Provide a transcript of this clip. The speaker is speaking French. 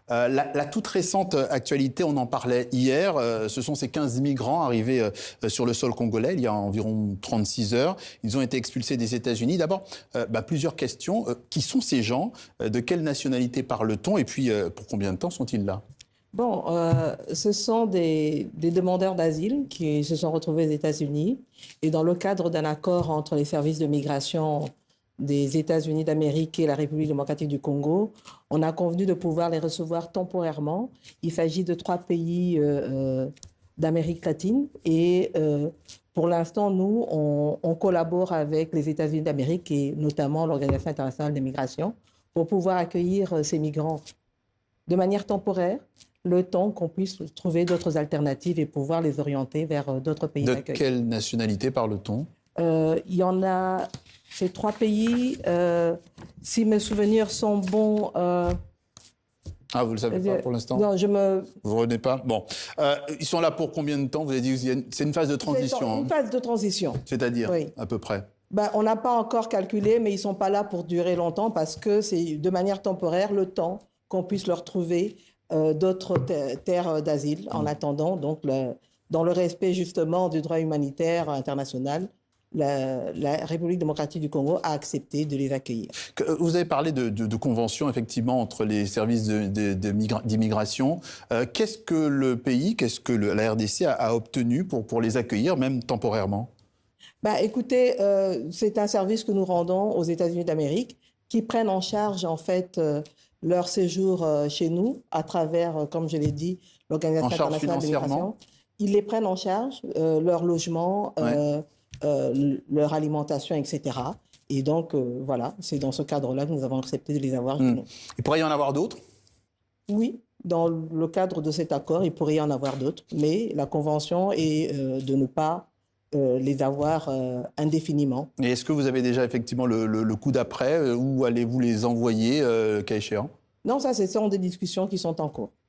La toute récente actualité, on en parlait hier, ce sont ces 15 migrants arrivés sur le sol congolais il y a environ 36 heures. Ils ont été expulsés des États-Unis. D'abord, plusieurs questions. Qui sont ces gens? De quelle nationalité parle-t-on? Et puis, pour combien de temps sont-ils là? Bon, ce sont des demandeurs d'asile qui se sont retrouvés aux États-Unis et dans le cadre d'un accord entre les services de migration des États-Unis d'Amérique et la République démocratique du Congo, on a convenu de pouvoir les recevoir temporairement. Il s'agit de 3 pays d'Amérique latine et pour l'instant, nous, on collabore avec les États-Unis d'Amérique et notamment l'Organisation internationale des migrations pour pouvoir accueillir ces migrants de manière temporaire, le temps qu'on puisse trouver d'autres alternatives et pouvoir les orienter vers d'autres pays d'accueil. De quelle nationalité parle-t-on? Il y en a ces 3 pays. Si mes souvenirs sont bons... Ah, vous ne le savez pas pour l'instant? Non, Vous ne revenez pas? Bon. Ils sont là pour combien de temps? Vous avez dit que c'est une phase de transition. C'est une phase de transition. C'est-à-dire, oui, à peu près? On n'a pas encore calculé, mais ils ne sont pas là pour durer longtemps parce que c'est de manière temporaire le temps qu'on puisse leur trouver d'autres terres d'asile en attendant, donc dans le respect justement du droit humanitaire international. La République démocratique du Congo a accepté de les accueillir. Vous avez parlé de conventions, effectivement, entre les services d'immigration. Qu'est-ce que le pays, qu'est-ce que la RDC a obtenu pour les accueillir, même temporairement? Écoutez, c'est un service que nous rendons aux États-Unis d'Amérique qui prennent en charge, en fait, leur séjour chez nous à travers, comme je l'ai dit, l'Organisation internationale de migration. Ils les prennent en charge, leur logement, leur alimentation, etc. Et donc, voilà, c'est dans ce cadre-là que nous avons accepté de les avoir chez nous. Il pourrait y en avoir d'autres? Oui, dans le cadre de cet accord, il pourrait y en avoir d'autres, mais la convention est de ne pas les avoir indéfiniment. Et est-ce que vous avez déjà effectivement le coup d'après? Où allez-vous les envoyer, cas échéant? Non, ça, ce sont des discussions qui sont en cours.